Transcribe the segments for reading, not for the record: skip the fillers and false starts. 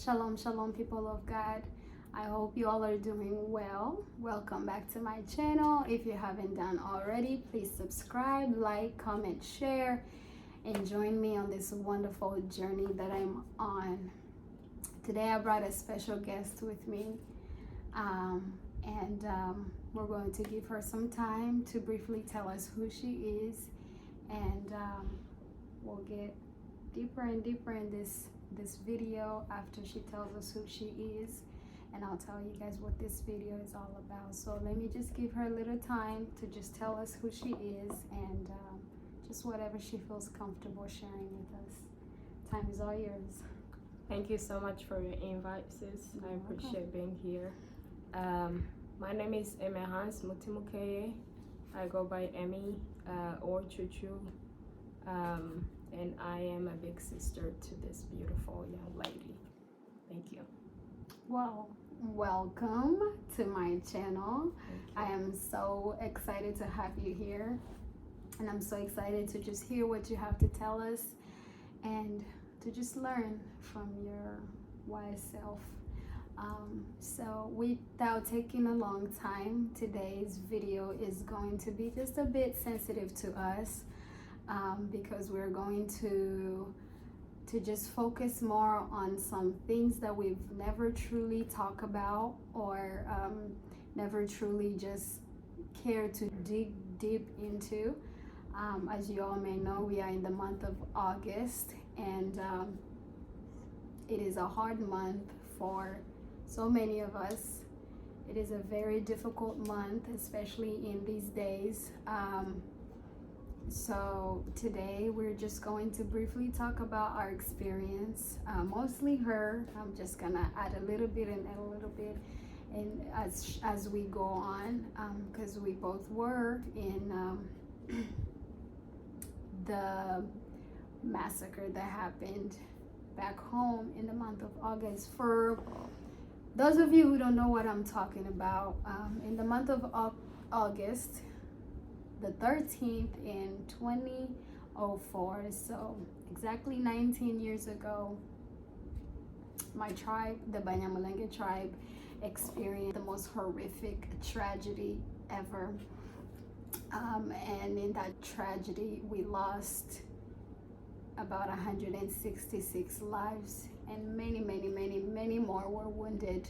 Shalom, shalom, people of God. I hope you all are doing well. Welcome back to my channel. If you haven't done already, please subscribe, like, comment, share, and join me on this wonderful journey that I'm on. Today I brought a special guest with me, and we're going to give her some time to briefly tell us who she is, and we'll get deeper and deeper in this video after she tells us who she is, and I'll tell you guys what this video is all about. So let me just give her a little time to just tell us who she is, and just whatever she feels comfortable sharing with us. Time is all yours. Thank you so much for your invite, sis. I appreciate being here. My name is Emerance Mutimukeye. I go by Emmy or Chuchu. And I am a big sister to this beautiful young lady. Thank you. Well, welcome to my channel. I am so excited to have you here, and I'm so excited to just hear what you have to tell us and to just learn from your wise self. So without taking a long time, today's video is going to be just a bit sensitive to us. Because we're going to just focus more on some things that we've never truly talked about, or never truly just cared to dig deep into. As you all may know, we are in the month of August, and it is a hard month for so many of us. It is a very difficult month, especially in these days. So today we're just going to briefly talk about our experience, mostly her. I'm just gonna add a little bit and a little bit, and as we go on, because we both were in the massacre that happened back home in the month of August. For those of you who don't know what I'm talking about, in the month of August, the 13th in 2004, so exactly 19 years ago, my tribe, the Banyamulenge tribe, experienced the most horrific tragedy ever. And in that tragedy, we lost about 166 lives, and many more were wounded,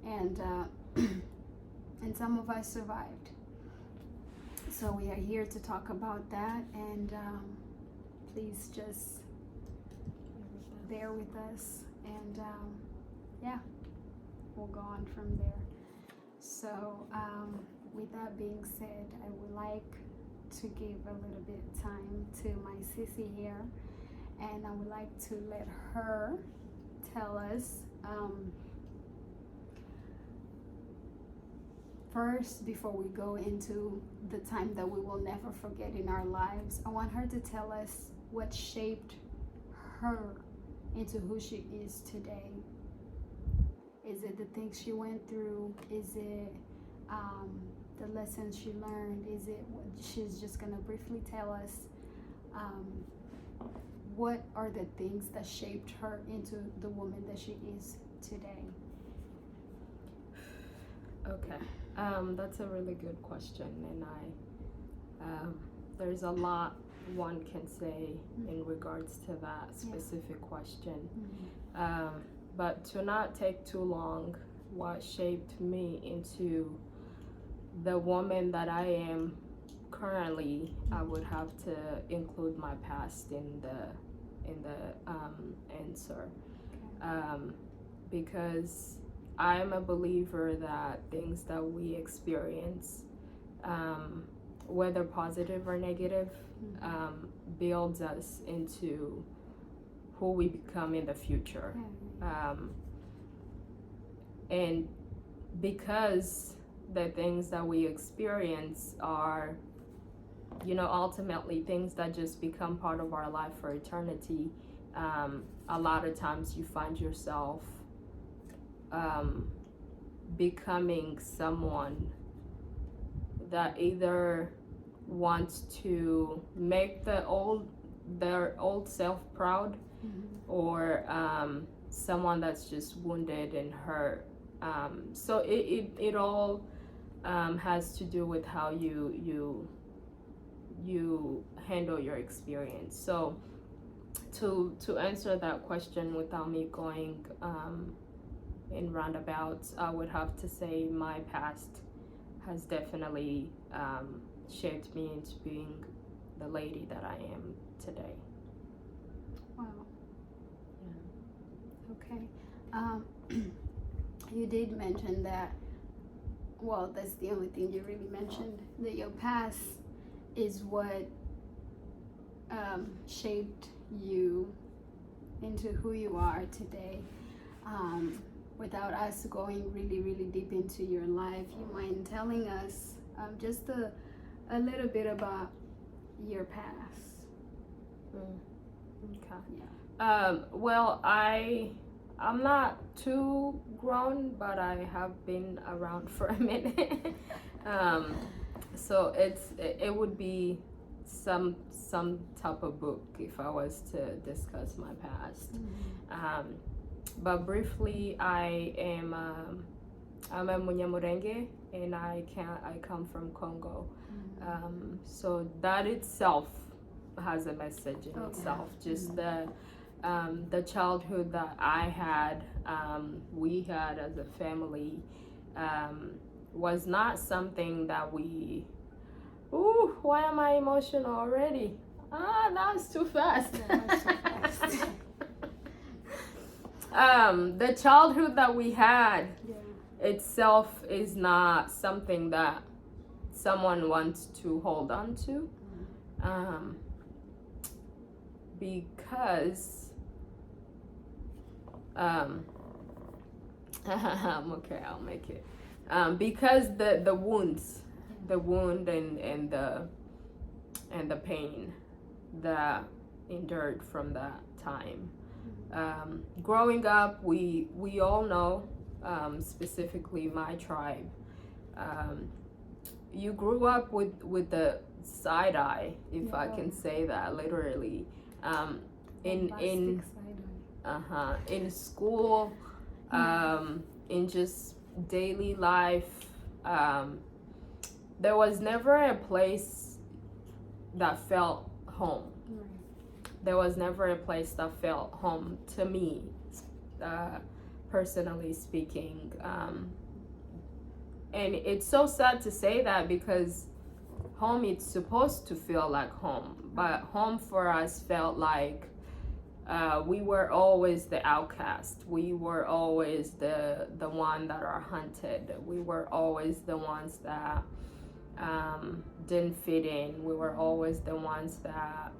and and some of us survived. So we are here to talk about that, and please just bear with us, and yeah, we'll go on from there. So with that being said, I would like to give a little bit of time to my sissy here, and I would like to let her tell us first, before we go into the time that we will never forget in our lives. I want her to tell us what shaped her into who she is today. Is it the things she went through? Is it the lessons she learned? Is it what she's just gonna briefly tell us? What are the things that shaped her into the woman that she is today? Okay. That's a really good question, and there's a lot one can say in regards to that specific question. But to not take too long, what shaped me into the woman that I am currently, I would have to include my past in the answer, because I'm a believer that things that we experience, whether positive or negative, builds us into who we become in the future. And because the things that we experience are, ultimately things that just become part of our life for eternity, a lot of times you find yourself becoming someone that either wants to make their old self proud, or someone that's just wounded and hurt. So it all has to do with how you handle your experience. So to answer that question without me going in roundabouts, I would have to say my past has definitely shaped me into being the lady that I am today. Wow. Yeah. Okay. You did mention that, well, that's the only thing you really mentioned, that your past is what shaped you into who you are today. Without us going really, really deep into your life, you mind telling us just a little bit about your past? Okay. Yeah. Well, I'm not too grown, but I have been around for a minute. So it would be some type of book if I was to discuss my past. But briefly, I'm a Munyamurenge, and I come from Congo. So that itself has a message in itself. Just the childhood that I had, we had as a family, was not something that we. Ooh, why am I emotional already? That was too fast. The childhood that we had itself is not something that someone wants to hold on to, because I'm okay, I'll make it. Because the wound and the pain that endured from that time. Growing up, we all know, specifically my tribe, you grew up with the side eye, if I can say that literally, in school, in just daily life. There was never a place that felt home. There was never a place that felt home to me, personally speaking. And it's so sad to say that, because home, it's supposed to feel like home, but home for us felt like we were always the outcast. We were always the one that are hunted. We were always the ones that didn't fit in. We were always the ones that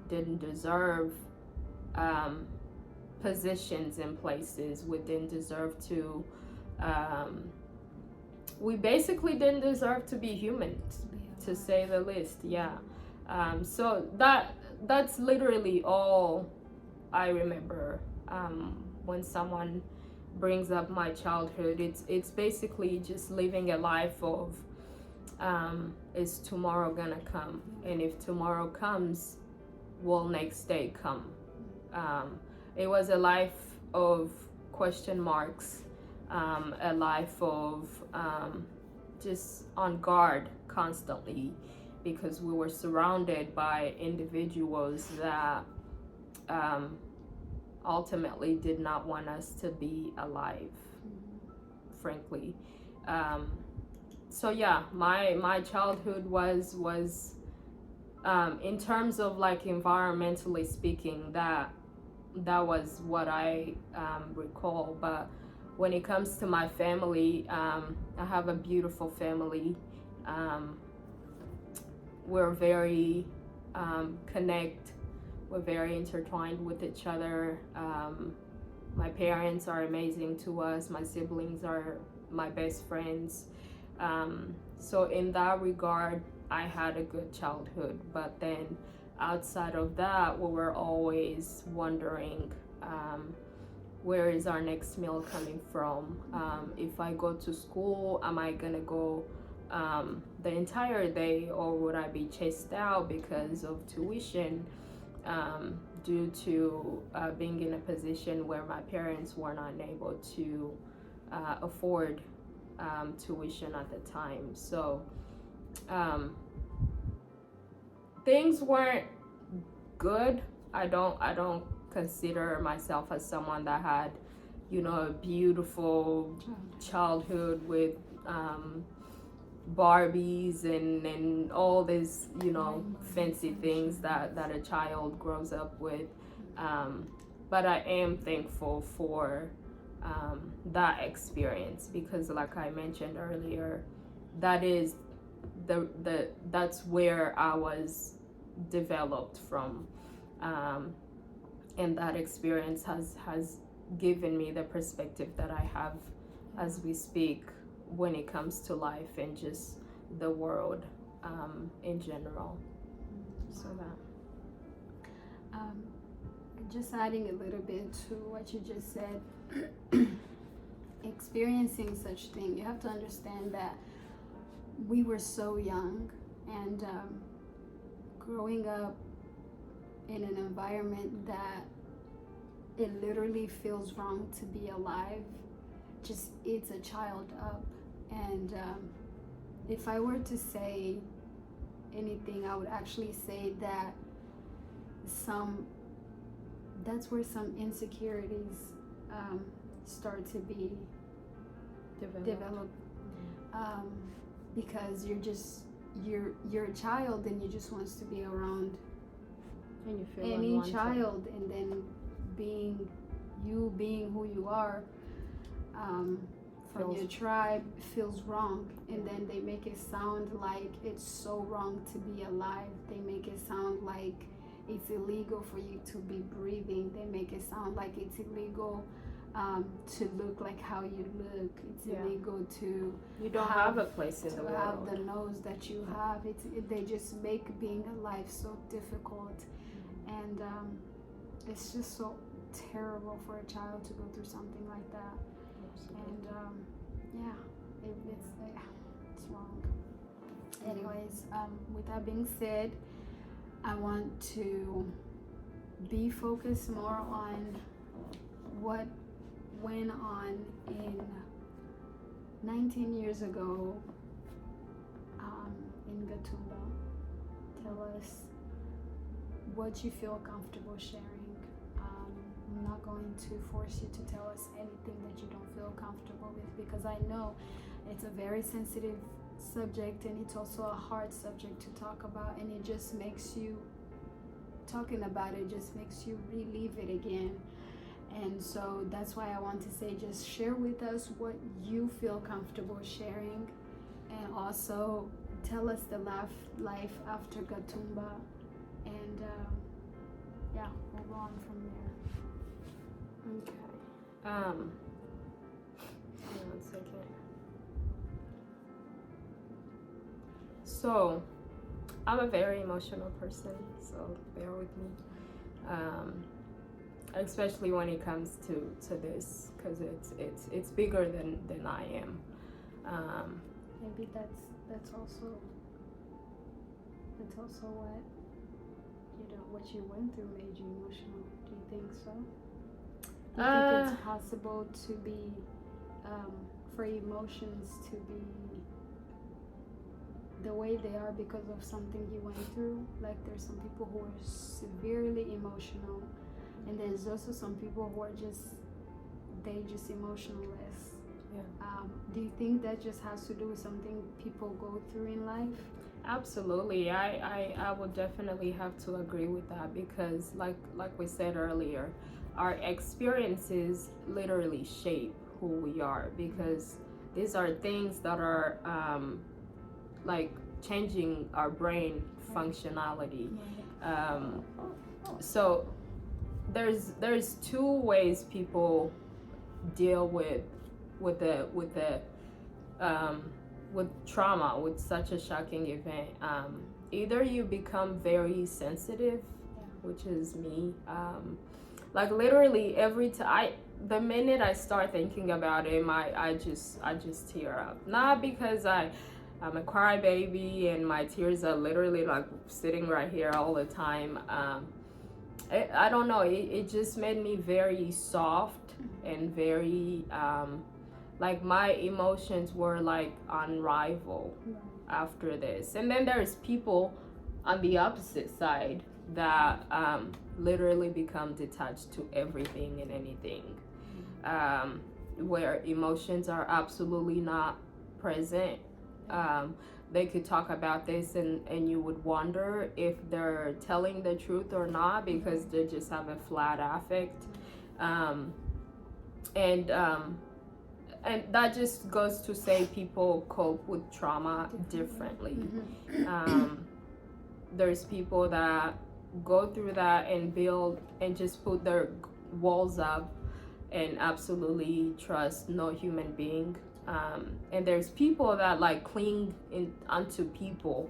didn't deserve positions in places. We didn't deserve to. We basically didn't deserve to be human, to say the least. Yeah. So that's literally all I remember when someone brings up my childhood. It's basically just living a life of, is tomorrow gonna come? And if tomorrow comes, will next day come? It was a life of question marks, a life of just on guard constantly, because we were surrounded by individuals that ultimately did not want us to be alive, frankly. So yeah, my childhood was in terms of like environmentally speaking, that was what I recall. But when it comes to my family, I have a beautiful family. We're very we're very intertwined with each other. My parents are amazing to us. My siblings are my best friends. So in that regard, I had a good childhood. But then outside of that, we were always wondering, where is our next meal coming from? If I go to school, am I gonna go the entire day, or would I be chased out because of tuition? due to being in a position where my parents were not able to afford tuition at the time. So things weren't good. I don't consider myself as someone that had, you know, a beautiful childhood with Barbies and all these, you know, fancy things that a child grows up with. But I am thankful for that experience, because like I mentioned earlier, that is that's where I was developed from, and that experience has given me the perspective that I have as we speak when it comes to life and just the world in general. So that just adding a little bit to what you just said, experiencing such thing, you have to understand that we were so young, and growing up in an environment that it literally feels wrong to be alive just eats a child up. And if I were to say anything, I would actually say that that's where some insecurities start to be developed. Because you're a child and you just wants to be around and you feel any unwanted. child, and then being who you are from your tribe feels wrong, and then they make it sound like it's so wrong to be alive. They make it sound like it's illegal for you to be breathing. They make it sound like it's illegal to look like how you look. It's illegal to you don't have a place in the world. Have the nose that you have. They just make being alive so difficult, and it's just so terrible for a child to go through something like that. Absolutely. And it's wrong. Anyways, with that being said, I want to be focused more on what went on in 19 years ago in Gatumba. Tell us what you feel comfortable sharing. I'm not going to force you to tell us anything that you don't feel comfortable with, because I know it's a very sensitive subject, and it's also a hard subject to talk about, and it just makes you, talking about it just makes you relive it again. And so that's why I want to say, just share with us what you feel comfortable sharing, and also tell us the life after Gatumba, and we'll go on from there. Okay. Hang on a second. So, I'm a very emotional person, so bear with me. Especially when it comes to this, because it's bigger than I am. Maybe that's also what you went through made you emotional. Do you think so? Do you think it's possible to be for emotions to be the way they are because of something you went through? Like, there's some people who are severely emotional, and there's also some people who are just emotionless. Yeah. Do you think that just has to do with something people go through in life? Absolutely. I would definitely have to agree with that, because like we said earlier, our experiences literally shape who we are, because these are things that are like changing our brain functionality. So there's two ways people deal with trauma, with such a shocking event. Either you become very sensitive, which is me. Like, literally every time, the minute I start thinking about it, I just tear up. Not because I'm a crybaby and my tears are literally like sitting right here all the time. I don't know, it just made me very soft and very like my emotions were like unrivaled after this. And then there's people on the opposite side that literally become detached to everything and anything, where emotions are absolutely not present. They could talk about this and you would wonder if they're telling the truth or not, because they just have a flat affect. And that just goes to say people cope with trauma differently. There's people that go through that and build and just put their walls up and absolutely trust no human being. And there's people that like cling onto people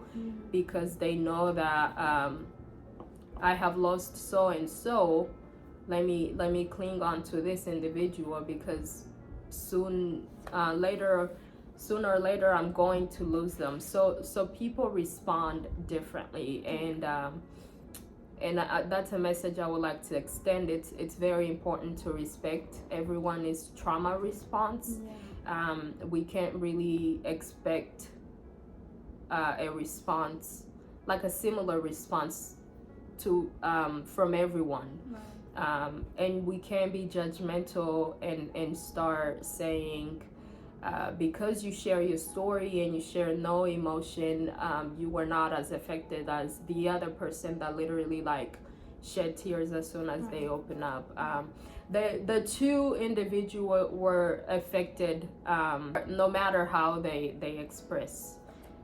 because they know that I have lost so and so. Let me cling on to this individual because sooner or later I'm going to lose them. So people respond differently, and that's a message I would like to extend. It's very important to respect everyone's trauma response. We can't really expect a response, like a similar response to from everyone. And we can't be judgmental and start saying because you share your story and you share no emotion, you were not as affected as the other person that literally like shed tears as soon as they open up. The two individuals were affected no matter how they express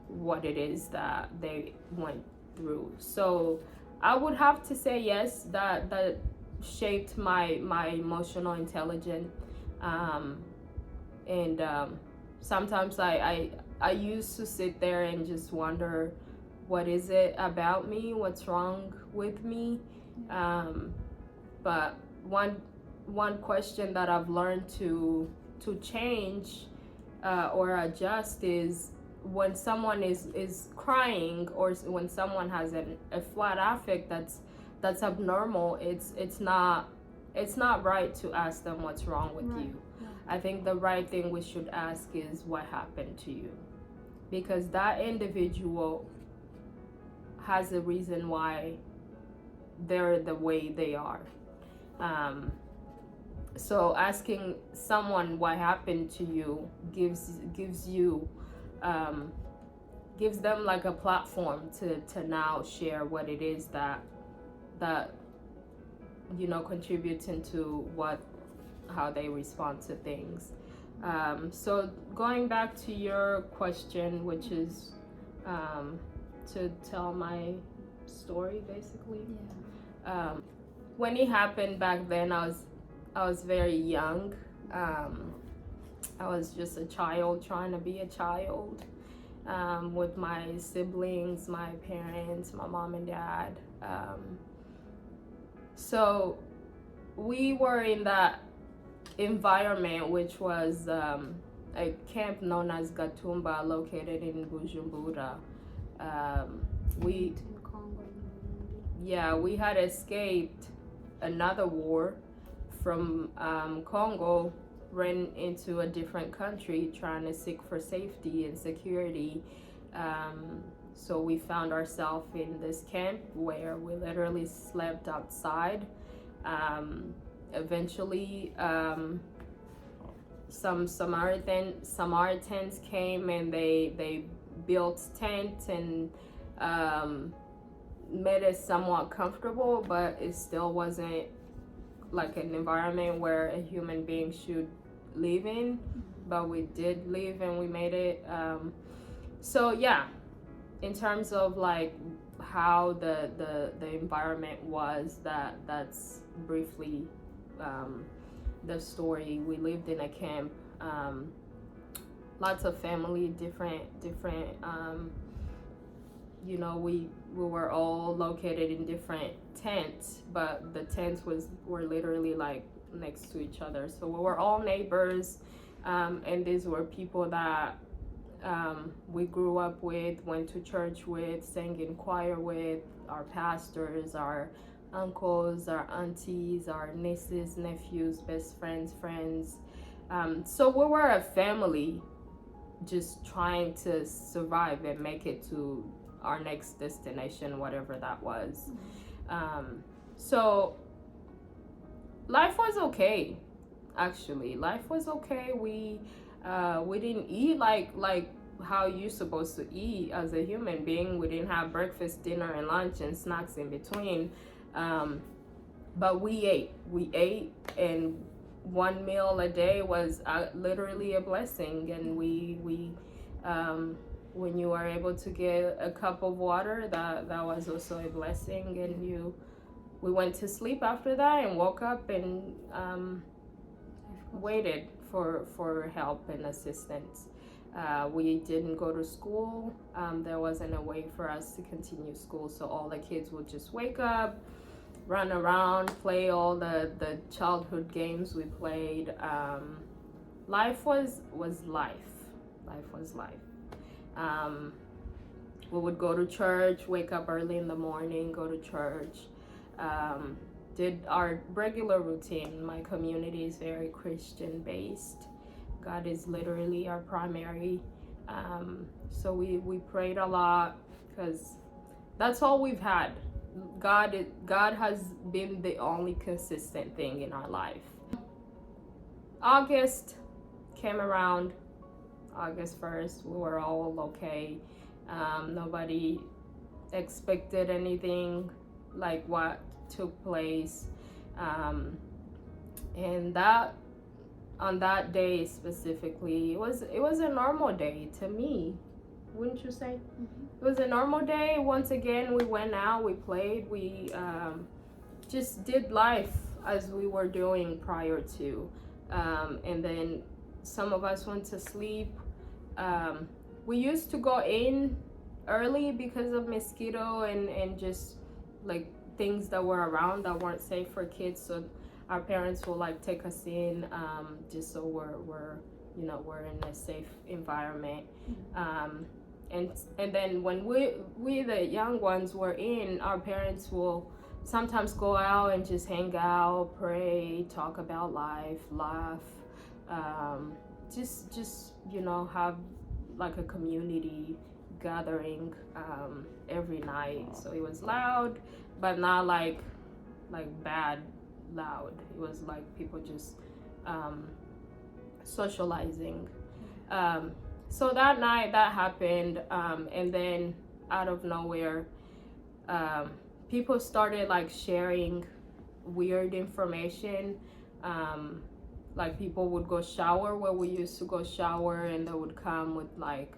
what it is that they went through. So I would have to say yes, that shaped my emotional intelligence. And sometimes I used to sit there and just wonder, what is it about me? What's wrong with me? But one question that I've learned to change or adjust is when someone is crying, or when someone has a flat affect that's abnormal, it's not right to ask them what's wrong with you. I think the right thing we should ask is what happened to you, because that individual has a reason why they're the way they are. So asking someone what happened to you gives them like a platform to now share what it is that contributes into how they respond to things. So going back to your question, which is to tell my story basically. When it happened back then, I was very young. I was just a child trying to be a child, with my siblings, my parents, my mom and dad. So we were in that environment, which was a camp known as Gatumba, located in Bujumbura. We had escaped another war from Congo, ran into a different country trying to seek for safety and security. So we found ourselves in this camp where we literally slept outside. Eventually, some Samaritans came and they built tents and made it somewhat comfortable, but it still wasn't like an environment where a human being should live in. But we did live and we made it. So yeah, in terms of like how the environment was, that's briefly the story. We lived in a camp, lots of family, different we were all located in different tents, but the tents were literally like next to each other. So we were all neighbors, and these were people that we grew up with, went to church with, sang in choir with, our pastors, our uncles, our aunties, our nieces, nephews, best friends. So we were a family just trying to survive and make it to our next destination, whatever that was. So life was okay. Actually, life was okay. We didn't eat like how you're supposed to eat as a human being. We didn't have breakfast, dinner, and lunch and snacks in between. But we ate, and one meal a day was literally a blessing. And we when you were able to get a cup of water, that was also a blessing. And we went to sleep after that and woke up and waited for help and assistance. We didn't go to school. There wasn't a way for us to continue school, so all the kids would just wake up, run around, play all the childhood games we played. Life was life. Life was life. We would go to church, wake up early in the morning, go to church, did our regular routine. My community is very Christian based. God is literally our primary. So we prayed a lot because that's all we've had. God has been the only consistent thing in our life. August came around, August 1st. We were all okay. Nobody expected anything like what took place. And that on that day specifically, it was a normal day to me, wouldn't you say? It was a normal day. Once again, we went out, we played, we just did life as we were doing prior to, and then some of us went to sleep. We used to go in early because of mosquito and just like things that were around that weren't safe for kids, so our parents will like take us in, just so we're in a safe environment. And then when we the young ones were in, our parents will sometimes go out and just hang out, pray, talk about life, laugh, just have like a community gathering every night. So it was loud, but not like bad loud. It was like people just socializing. So that night that happened, and then out of nowhere, people started like sharing weird information. Like people would go shower where we used to go shower, and they would come with like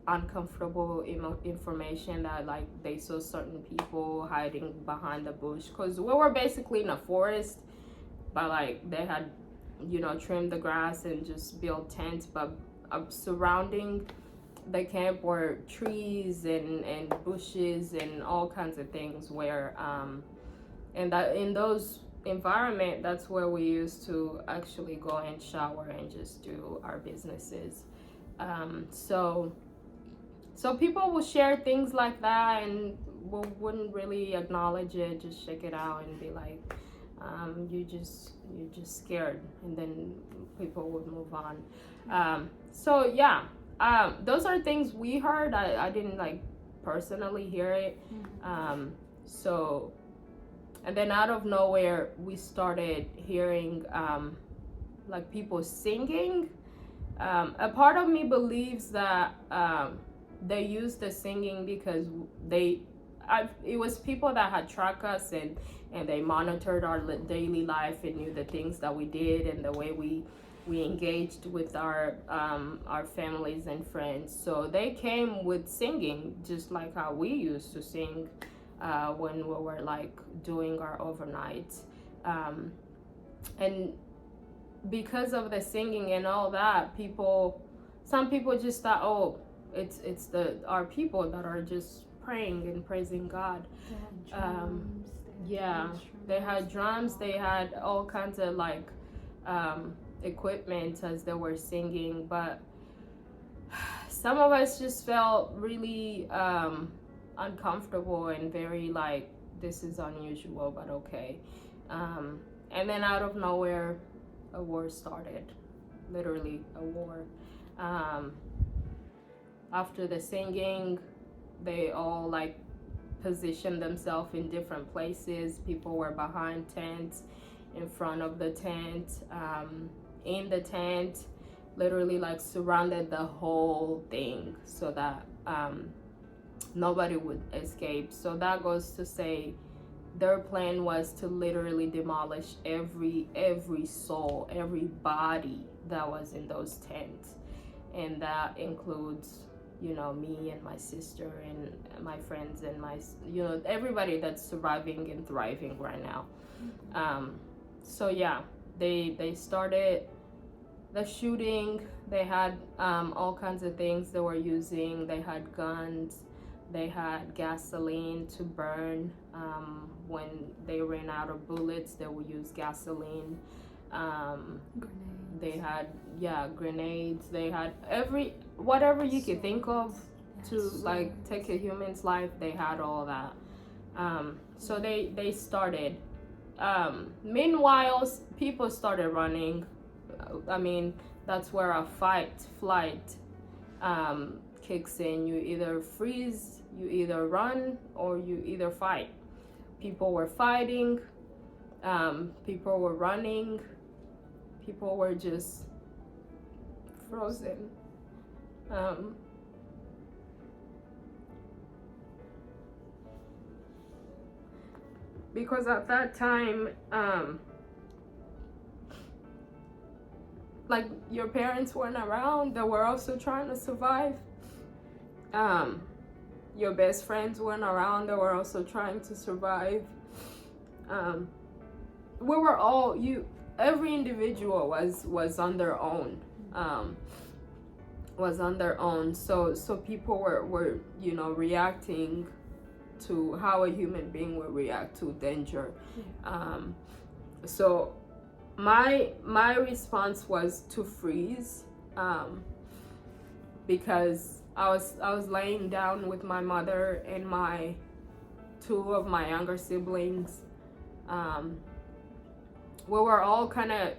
uncomfortable information that like they saw certain people hiding behind the bush, because we were basically in a forest, but like they had trimmed the grass and just built tents, but surrounding the camp were trees and bushes and all kinds of things where and that in those environment, that's where we used to actually go and shower and just do our businesses. So people will share things like that, and we wouldn't really acknowledge it, just shake it out and be like, you're just scared, and then people would move on. So yeah, those are things we heard. I didn't like personally hear it. So, and then out of nowhere, we started hearing like people singing. A part of me believes that they used the singing because it was people that had tracked us and they monitored our daily life and knew the things that we did and the way we engaged with our families and friends. So they came with singing, just like how we used to sing when we were like doing our overnights. And because of the singing and all that, some people just thought, oh, it's our people that are just praying and praising God. They had drums, they had all kinds of like equipment as they were singing, but some of us just felt really uncomfortable and very like this is unusual, but okay. And then out of nowhere, a war started, literally a war. After the singing, they all like positioned themselves in different places. People were behind tents, in front of the tent, in the tent, literally like surrounded the whole thing so that nobody would escape. So that goes to say their plan was to literally demolish every soul, every body that was in those tents. And that includes, you know, me and my sister and my friends and my, you know, everybody that's surviving and thriving right now. So yeah, they started the shooting. They had all kinds of things they were using. They had guns, they had gasoline to burn. When they ran out of bullets, they would use gasoline. They had grenades. They had whatever you could think of to like take a human's life. They had all that. So they started. Meanwhile, people started running. I mean, that's where a flight kicks in. You either freeze, you either run, or you either fight. People were fighting, people were running, people were just frozen. Because at that time, like your parents weren't around, they were also trying to survive. Your best friends weren't around, they were also trying to survive. We were all, every individual was on their own. So people were you know, reacting to how a human being would react to danger. So my response was to freeze, because I was laying down with my mother and my two of my younger siblings. We were all kind of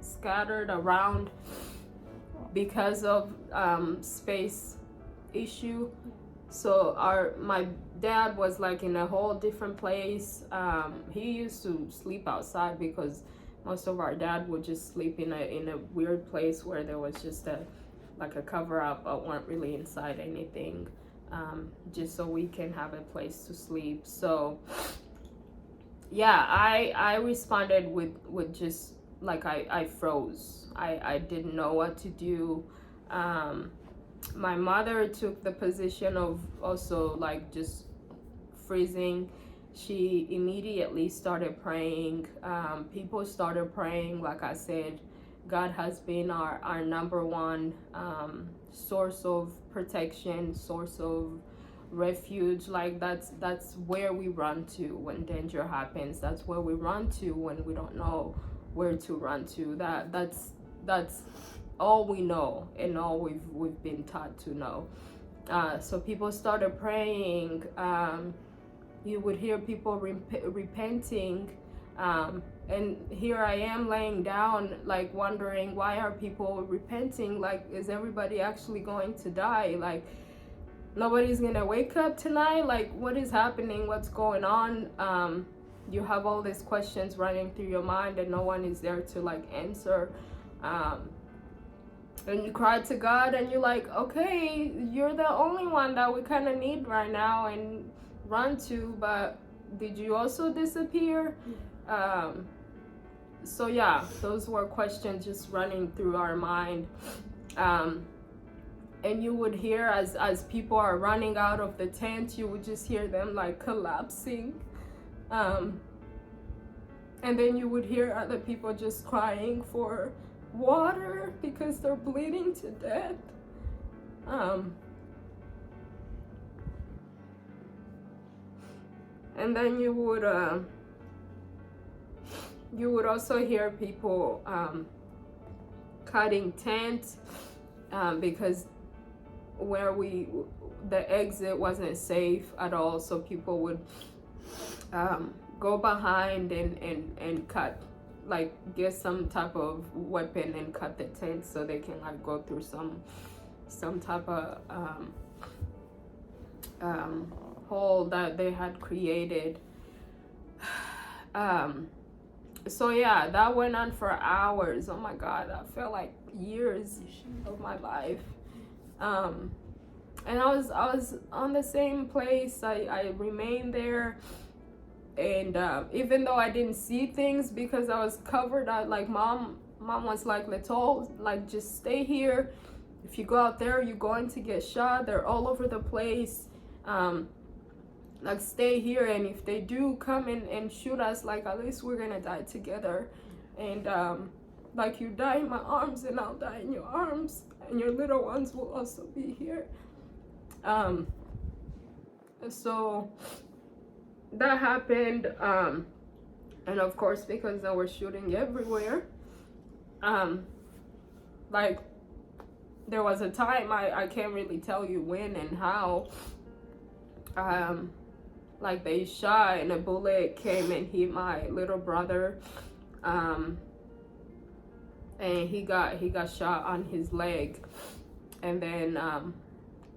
scattered around because of space issue. So my dad was like in a whole different place. He used to sleep outside because most of our dad would just sleep in a weird place where there was just a cover up, but weren't really inside anything, just so we can have a place to sleep. So yeah, I responded with just like I froze. I didn't know what to do. My mother took the position of also like just freezing. She immediately started praying. People started praying. Like I said, God has been our number one source of protection, source of refuge. Like that's where we run to when danger happens. That's where we run to when we don't know where to run to. That's all we know and all we've been taught to know. So people started praying. You would hear people repenting, and here I am laying down, like wondering, why are people repenting? Like, is everybody actually going to die? Like, nobody's gonna wake up tonight? Like, what is happening? What's going on? You have all these questions running through your mind and no one is there to like answer. And you cry to God and you're like, okay, you're the only one that we kind of need right now and run to, but did you also disappear? So yeah, those were questions just running through our mind. And you would hear as people are running out of the tent, you would just hear them like collapsing. And then you would hear other people just crying for water because they're bleeding to death. And then you would also hear people cutting tents, because where the exit wasn't safe at all, so people would go behind and cut, like get some type of weapon and cut the tent so they can like go through some type of hole that they had created. So yeah, that went on for hours. Oh my God, that felt like years of my life. And I was on the same place. I remained there, and even though I didn't see things because I was covered, like mom was like, let's all like just stay here. If you go out there, you're going to get shot. They're all over the place. Like stay here, and if they do come and shoot us, like at least we're gonna die together. And like you die in my arms and I'll die in your arms, and your little ones will also be here. So that happened, and of course because they were shooting everywhere, like there was a time, I can't really tell you when and how, like they shot and a bullet came and hit my little brother, and he got shot on his leg. And then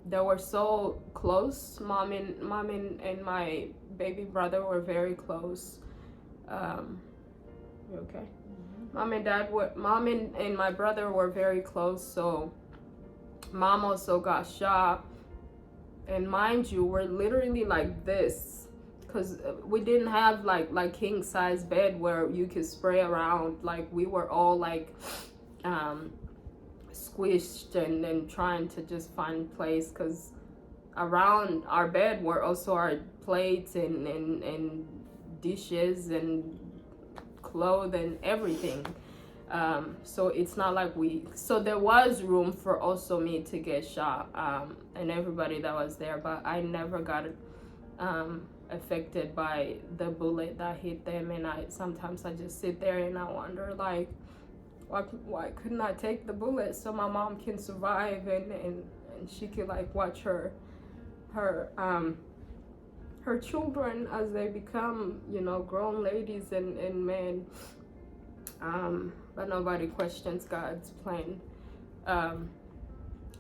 they were so close. Mom and my baby brother were very close. You okay? Mm-hmm. Mom and my brother were very close, so mom also got shot. And mind you, we're literally like this, because we didn't have like king size bed where you could spray around. Like we were all like squished and trying to just find place, because around our bed were also our plates and dishes and clothes and everything. So it's not like so there was room for also me to get shot, and everybody that was there, but I never got affected by the bullet that hit them. And sometimes I just sit there and I wonder, like, why couldn't I take the bullet so my mom can survive and she could like watch her children as they become, grown ladies and men. But nobody questions God's plan.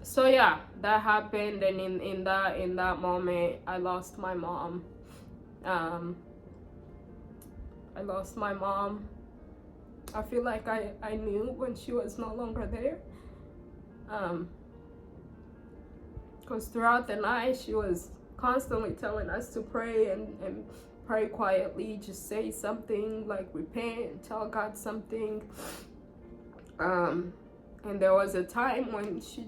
So yeah, that happened, and in that moment, I lost my mom. I lost my mom. I feel like I knew when she was no longer there. Because throughout the night, she was constantly telling us to pray and pray quietly, just say something, like repent, tell God something. And there was a time when she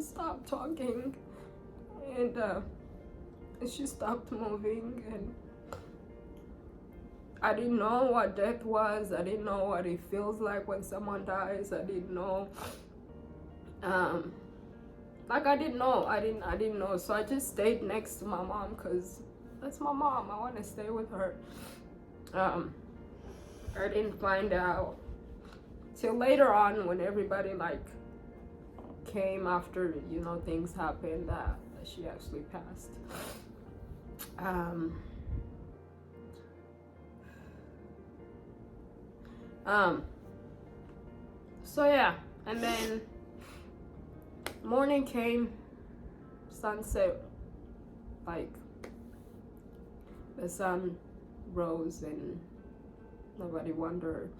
stopped talking, and she stopped moving, and I didn't know what death was. I didn't know what it feels like when someone dies. I didn't know. I didn't know. So I just stayed next to my mom, because that's my mom. I want to stay with her. I didn't find out till later on, when everybody like came after, things happened, that she actually passed. So yeah, and then morning came, sunset, like the sun rose and nobody wondered.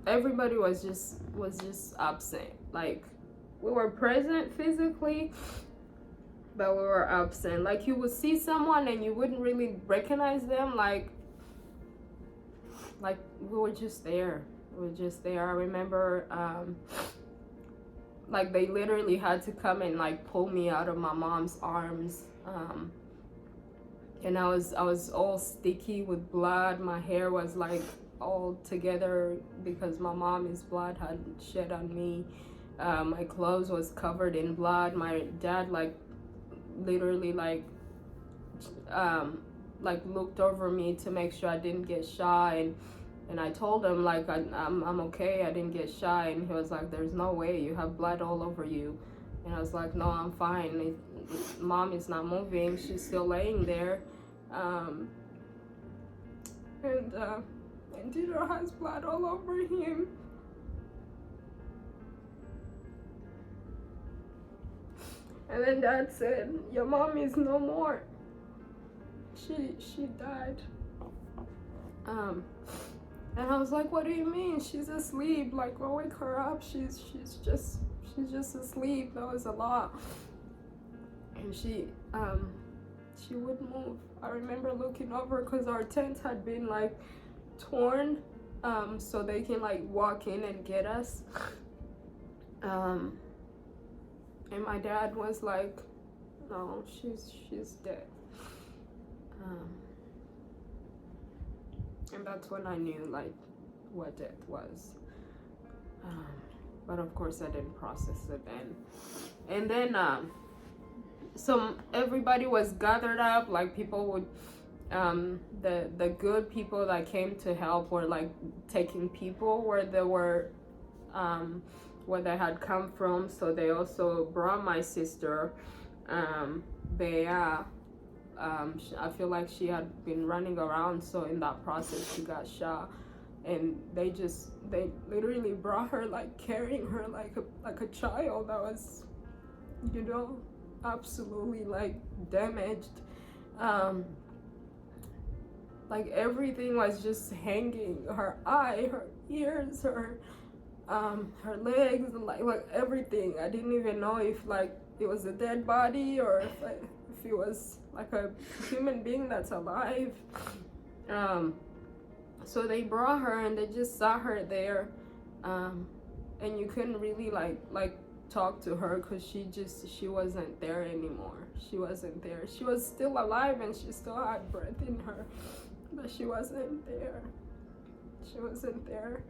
Everybody was just absent. Like we were present physically, but we were absent. Like you would see someone and you wouldn't really recognize them. Like we were just there. I remember, like they literally had to come and like pull me out of my mom's arms. And I was all sticky with blood. My hair was like all together because my mom's blood had shed on me. My clothes was covered in blood. My dad like literally like looked over me to make sure I didn't get shot, and I told him like I'm okay, I didn't get shot, and he was like, there's no way, you have blood all over you. And I was like, no, I'm fine. Mom is not moving. She's still laying there. And Dieter has blood all over him. And then Dad said, your mom is no more. She died. And I was like, what do you mean? She's asleep. Like, I'll wake her up. She's just asleep. That was a lot. And she wouldn't move. I remember looking over because our tent had been like torn, so they can like walk in and get us. And my dad was like, no, she's dead. And that's when I knew like what death was. But of course I didn't process it then. And then everybody was gathered up, like people would the good people that came to help were like taking people where they were where they had come from. So they also brought my sister Bea. I feel like she had been running around, so in that process she got shot, and they literally brought her, like carrying her like a child that was, you know, absolutely like damaged. Like everything was just hanging, her eye, her ears, her legs, like everything. I didn't even know if like it was a dead body or if it was like a human being that's alive. So they brought her and they just saw her there, and you couldn't really like talk to her because she wasn't there anymore. She wasn't there. She was still alive and she still had breath in her, but she wasn't there. She wasn't there.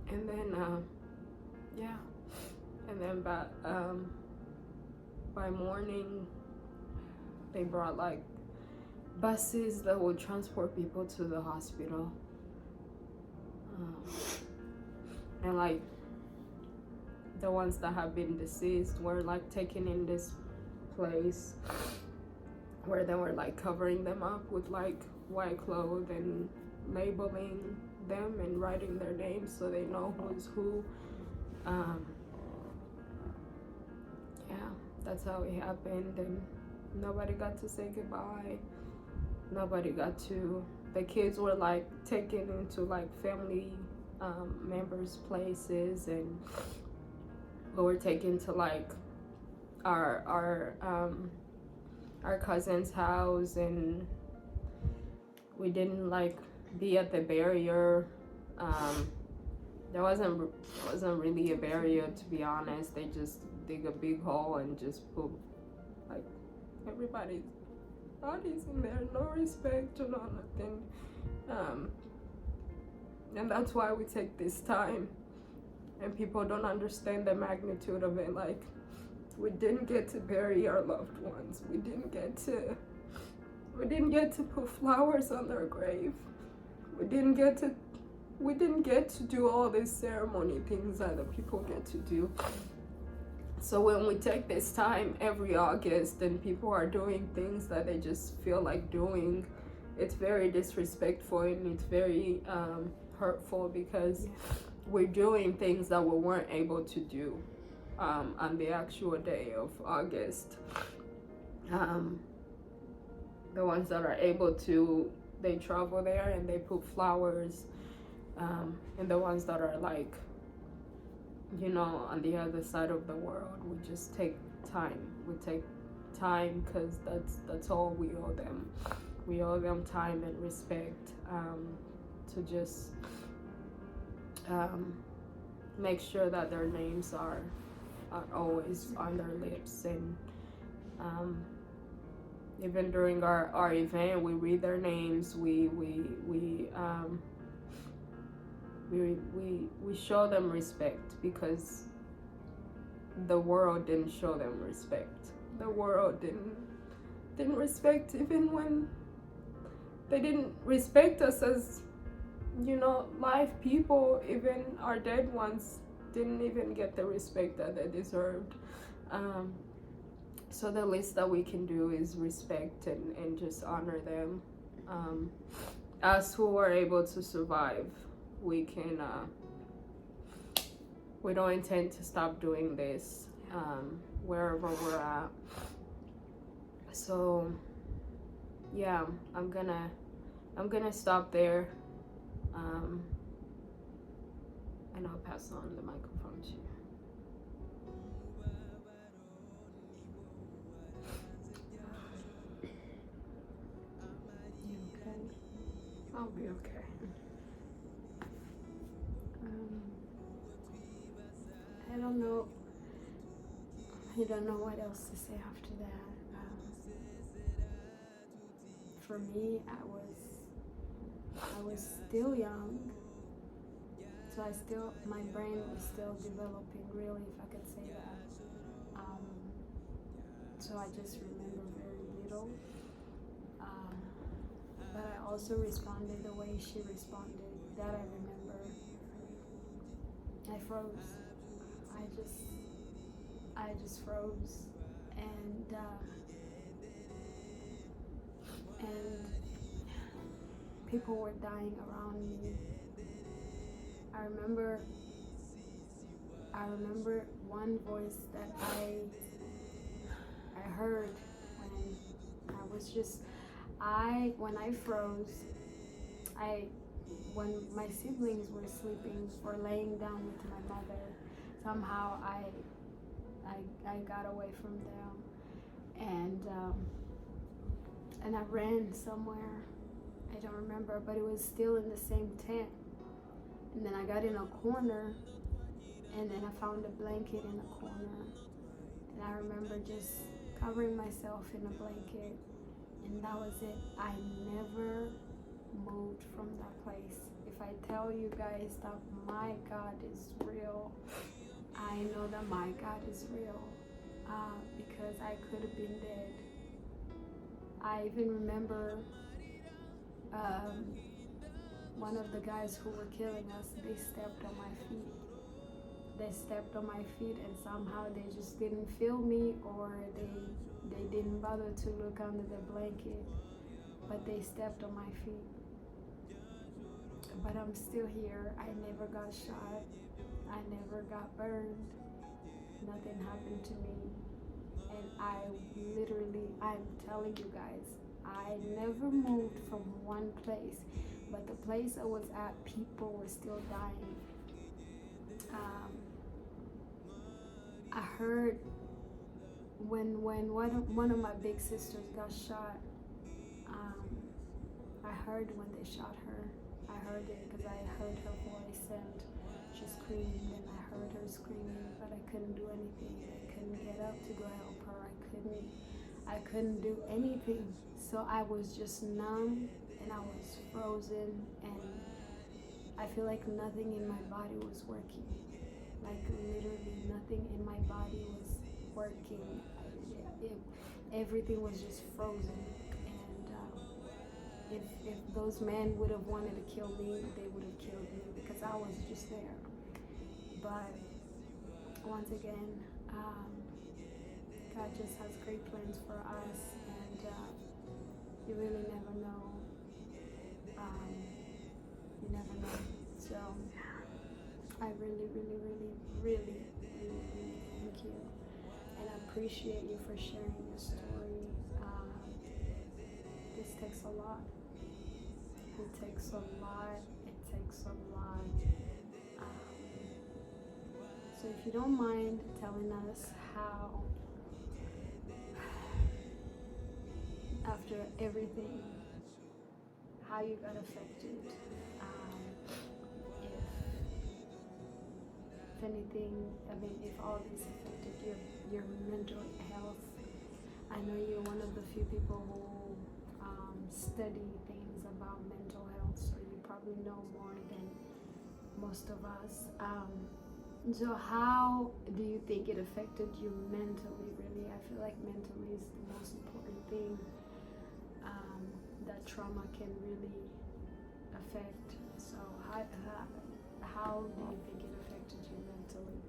And then yeah, and then by morning they brought like buses that would transport people to the hospital, and like the ones that have been deceased were like taken in this place where they were like covering them up with like white clothes and labeling them and writing their names so they know who's who. Yeah, that's how it happened, and nobody got to say goodbye. Nobody got to. The kids were like taken into like family members' places, and we were taken to like our cousin's house, and we didn't like be at the barrier. There wasn't really a barrier, to be honest. They just dig a big hole and just put like everybody's bodies in there, no respect or no nothing. And that's why we take this time, and people don't understand the magnitude of it. Like, we didn't get to bury our loved ones. We didn't get to put flowers on their grave. We didn't get to do all these ceremony things that the people get to do. So when we take this time every August and people are doing things that they just feel like doing, it's very disrespectful and it's very hurtful, because we're doing things that we weren't able to do on the actual day of August. The ones that are able to, they travel there and they put flowers, and the ones that are like, you know, on the other side of the world, we just take time. We take time because that's all we owe them. We owe them time and respect, to just make sure that their names are always on their lips. And even during our event, we read their names. We show them respect, because the world didn't show them respect. The world didn't respect, even when they didn't respect us as, you know, live people. Even our dead ones didn't even get the respect that they deserved. So the least that we can do is respect and just honor them. Us who were able to survive, we can. We don't intend to stop doing this wherever we're at. So yeah, I'm gonna stop there, and I'll pass on the microphone to you. You okay? I'll be okay. I don't know. I don't know what else to say after that. For me, I was still young, so my brain was still developing, really, if I could say that. So I just remember very little. But I also responded the way she responded. That I remember. I froze. I just froze, and people were dying around me. I remember one voice that I heard when I was just when I froze. When my siblings were sleeping or laying down with my mother, somehow I got away from them, and I ran somewhere. I don't remember, but it was still in the same tent. And then I got in a corner, and then I found a blanket in a corner, and I remember just covering myself in a blanket, and that was it. I never moved from that place. If I tell you guys that my God is real, I know that my God is real, because I could have been dead. I even remember one of the guys who were killing us, they stepped on my feet. They stepped on my feet, and somehow they just didn't feel me, or they didn't bother to look under the blanket, but they stepped on my feet. But I'm still here. I never got shot. I never got burned. Nothing happened to me. And I'm telling you guys, I never moved from one place, but the place I was at, people were still dying. I heard when one of my big sisters got shot. I heard when they shot her. I heard it because I heard her voice, and she screamed, and I heard her screaming, but I couldn't do anything. I couldn't get up to go help her. I couldn't do anything. So I was just numb, and I was frozen, and I feel like nothing in my body was working. Like literally nothing in my body was working. Everything was just frozen. And if those men would have wanted to kill me, they would have killed me, because I was just there. But once again, God just has great plans for us, and you really never know. You never know. So I really, really, really, really, really, really thank you, and I appreciate you for sharing your story. This takes a lot. It takes a lot. It takes a lot. So if you don't mind telling us how, after everything, how you got affected, if anything, if all this affected your mental health. I know you're one of the few people who study things about mental health, so you probably know more than most of us. So how do you think it affected you mentally, really? I feel like mentally is the most important thing that trauma can really affect. So how do you think it affected you mentally?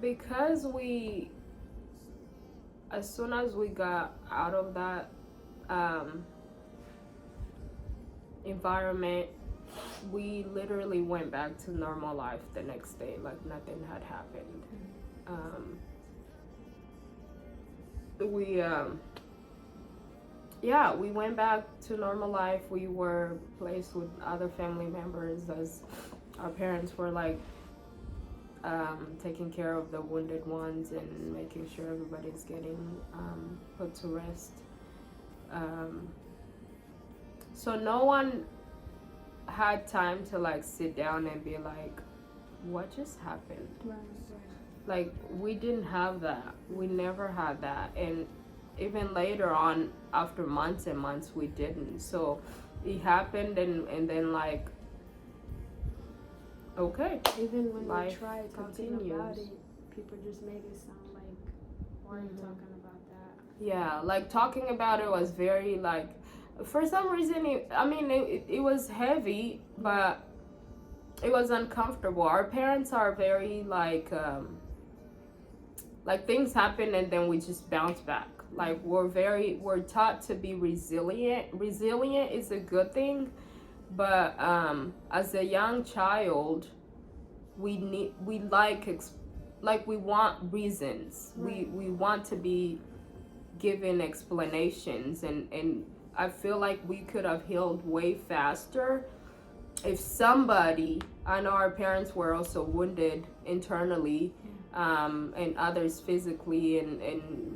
Because as soon as we got out of that environment, we literally went back to normal life the next day, like nothing had happened. We went back to normal life. We were placed with other family members as our parents were like taking care of the wounded ones and making sure everybody's getting put to rest. So no one had time to like sit down and be like, what just happened? Right. Like, we didn't have that. We never had that. And even later on, after months and months, we didn't. So it happened, and then like, okay. Even when life we tried talking continues. about it, people just made it sound like, why are you talking about that? Yeah, like talking about it was very like, for some reason, it was heavy, but it was uncomfortable. Our parents are very like things happen and then we just bounce back. Like we're taught to be resilient. Resilient is a good thing, but as a young child, we want reasons. Right. We want to be given explanations, and I feel like we could have healed way faster if somebody, I know our parents were also wounded internally, and others physically, and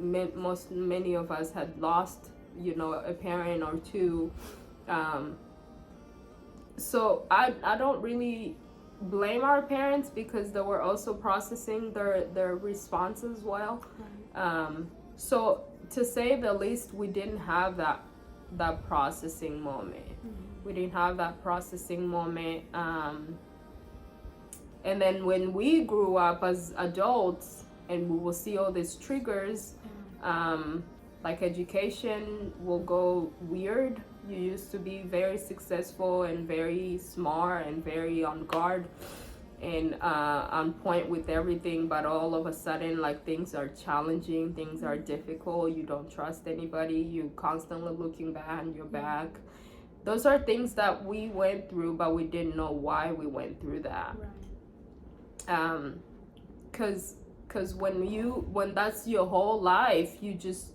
many of us had lost, a parent or two. So I don't really blame our parents because they were also processing their response as well. So to say the least, we didn't have that processing moment. We didn't have that processing moment. And then when we grew up as adults and we will see all these triggers, like education will go weird. You used to be very successful and very smart and very on guard and on point with everything, but all of a sudden, like, things are challenging, things are difficult, you don't trust anybody, you constantly looking behind your back. Those are things that we went through, but we didn't know why we went through that. Cause when that's your whole life, you just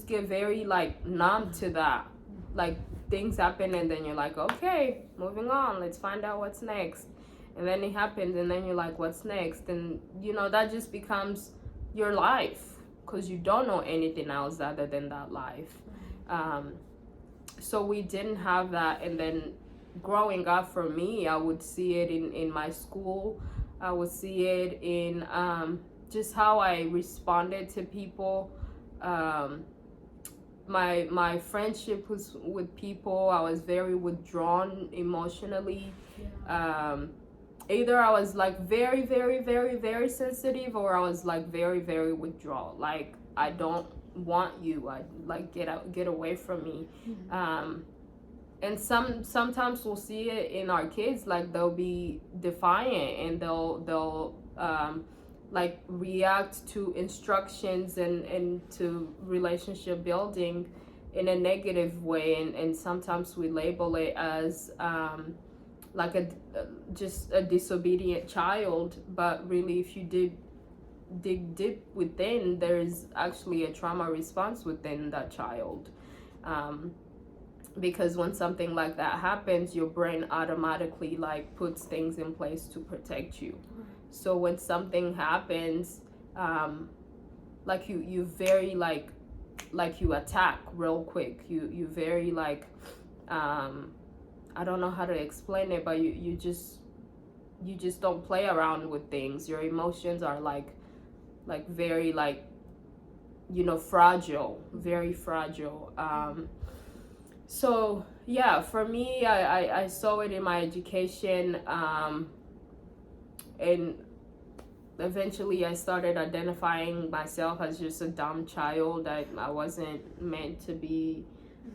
get very like numb to that. Like, things happen and then you're like, okay, moving on, let's find out what's next. And then it happens and then you're like, what's next? And that just becomes your life, because you don't know anything else other than that life. So we didn't have that. And then growing up, for me, I would see it in my school. I would see it in just how I responded to people. My friendship was with people, I was very withdrawn emotionally. Either I was like very, very, very, very sensitive, or I was like very, very withdrawn. Like, I don't want you. I like get away from me. And sometimes we'll see it in our kids. Like, they'll be defiant and they'll like react to instructions and to relationship building in a negative way, and sometimes we label it as like just a disobedient child, but really, if you dig deep within, there's actually a trauma response within that child. Because when something like that happens, your brain automatically like puts things in place to protect you. So when something happens, like you very like you attack real quick. You very like, I don't know how to explain it, but you just don't play around with things. Your emotions are like very like, fragile, very fragile. So yeah, for me, I saw it in my education, and eventually I started identifying myself as just a dumb child. I wasn't meant to be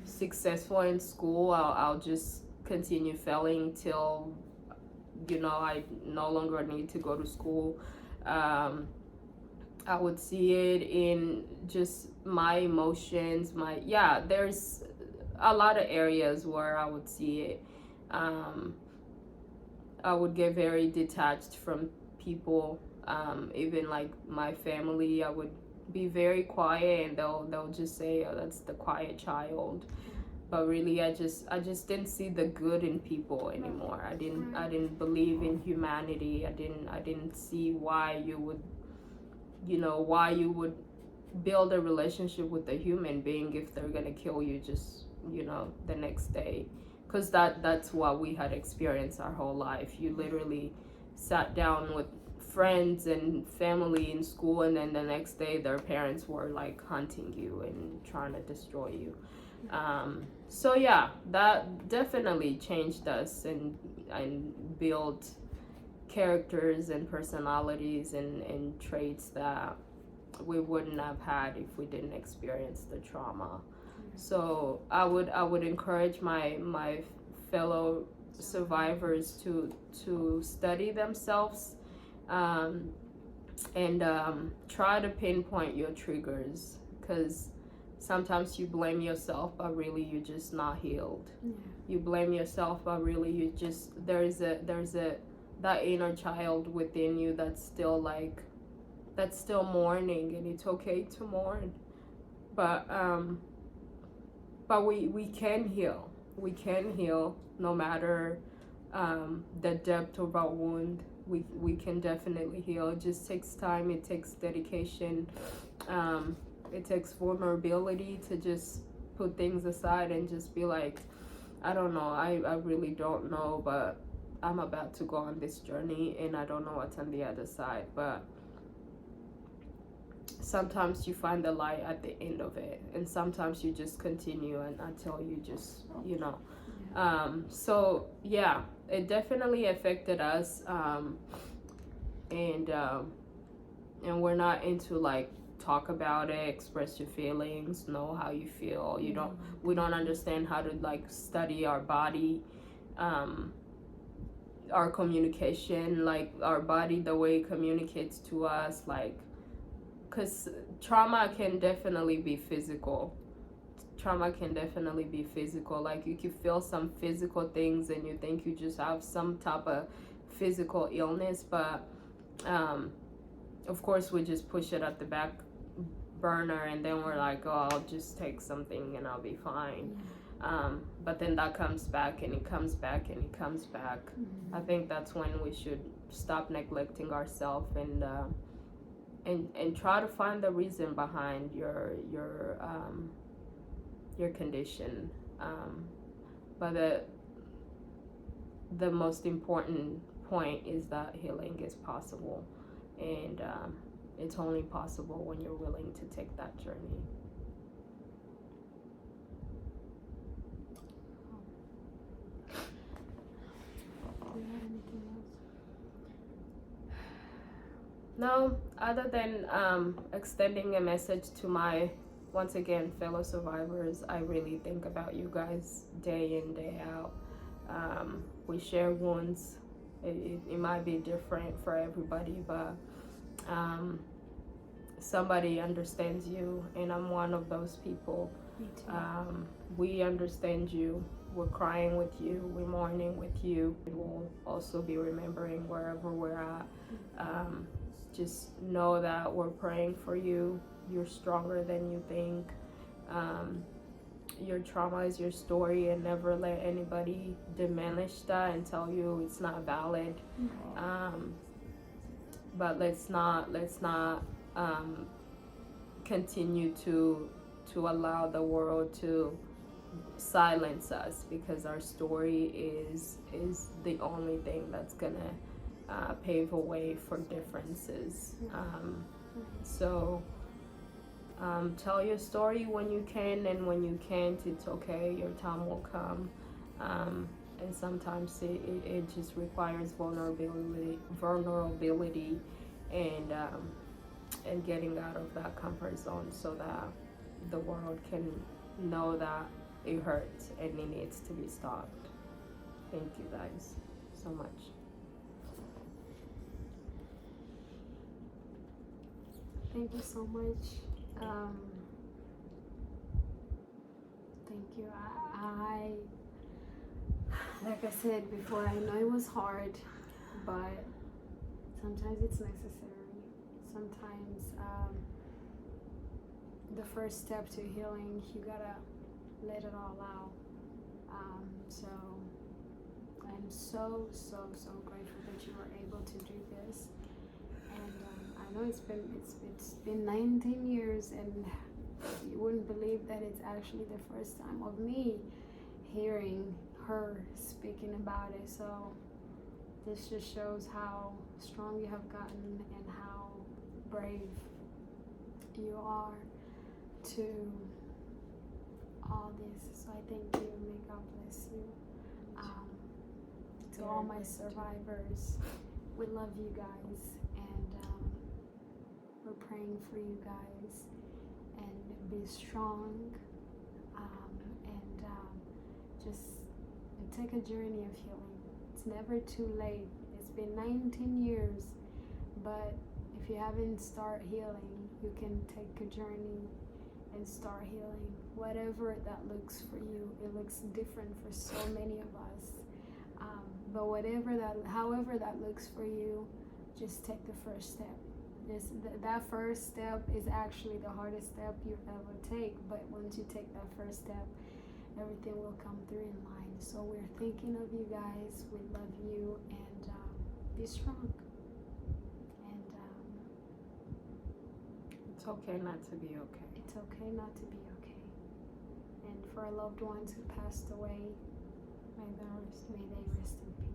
successful in school, I'll just continue failing till I no longer need to go to school. I would see it in just my emotions, there's a lot of areas where I would see it. I would get very detached from people, even like my family. I would be very quiet, and they'll just say, "Oh, that's the quiet child." But really, I just didn't see the good in people anymore. I didn't believe in humanity. I didn't see why you would build a relationship with a human being if they're gonna kill you just the next day, because that's what we had experienced our whole life. You literally sat down with friends and family in school, and then the next day their parents were like hunting you and trying to destroy you. So yeah, that definitely changed us and built characters and personalities and traits that we wouldn't have had if we didn't experience the trauma. So I would encourage my fellow survivors to study themselves, and try to pinpoint your triggers, because sometimes you blame yourself, but really you're just not healed. You blame yourself, but really you just there's a that inner child within you that's still mourning, and it's okay to mourn. But we can heal. We can heal no matter the depth of our wound. We can definitely heal. It just takes time. It takes dedication. It takes vulnerability to just put things aside and just be like, I don't know. I really don't know, but I'm about to go on this journey, and I don't know what's on the other side. But sometimes you find the light at the end of it, and sometimes you just continue and until you just so yeah, it definitely affected us, and we're not into like talk about it, express your feelings, know how you feel. We don't understand how to like study our body, our communication, like our body, the way it communicates to us, like, because trauma can definitely be physical. Like you can feel some physical things and you think you just have some type of physical illness, but of course we just push it at the back burner, and then we're like, oh, I'll just take something and I'll be fine. But then that comes back, and it comes back, and it comes back. I think that's when we should stop neglecting ourselves and try to find the reason behind your condition. But the most important point is that healing is possible, and it's only possible when you're willing to take that journey. Do you have anything else? No, other than extending a message to my, once again, fellow survivors. I really think about you guys day in, day out. We share wounds. It might be different for everybody, but somebody understands you, and I'm one of those people. Me too. We understand you. We're crying with you. We're mourning with you. We'll also be remembering wherever we're at. Just know that we're praying for you. You're stronger than you think. Your trauma is your story, and never let anybody diminish that and tell you it's not valid. But let's not continue to allow the world to silence us, because our story is the only thing that's gonna pave a way for differences. So tell your story when you can, and when you can't, it's okay. Your time will come. And sometimes it just requires vulnerability, and getting out of that comfort zone, so that the world can know that it hurts and it needs to be stopped. Thank you guys so much. Thank you so much. Thank you. I like I said before, I know it was hard, but sometimes it's necessary. Sometimes the first step to healing, you gotta let it all out. So I'm so grateful that you were able to do this. And I know it's been 19 years, and you wouldn't believe that it's actually the first time of me hearing her speaking about it. So this just shows how strong you have gotten and how brave you are to all this. So I thank you. May God bless you. To all my survivors, we love you guys, and we're praying for you guys. And be strong, and just take a journey of healing. It's never too late. It's been 19 years, but if you haven't started healing, you can take a journey and start healing. Whatever that looks for you, it looks different for so many of us. But however that looks for you, just take the first step. That first step is actually the hardest step you ever take, but once you take that first step, everything will come through in line. So we're thinking of you guys. We love you, and be strong. And it's okay not to be okay. It's okay not to be okay. And for our loved ones who passed away, may they rest in peace.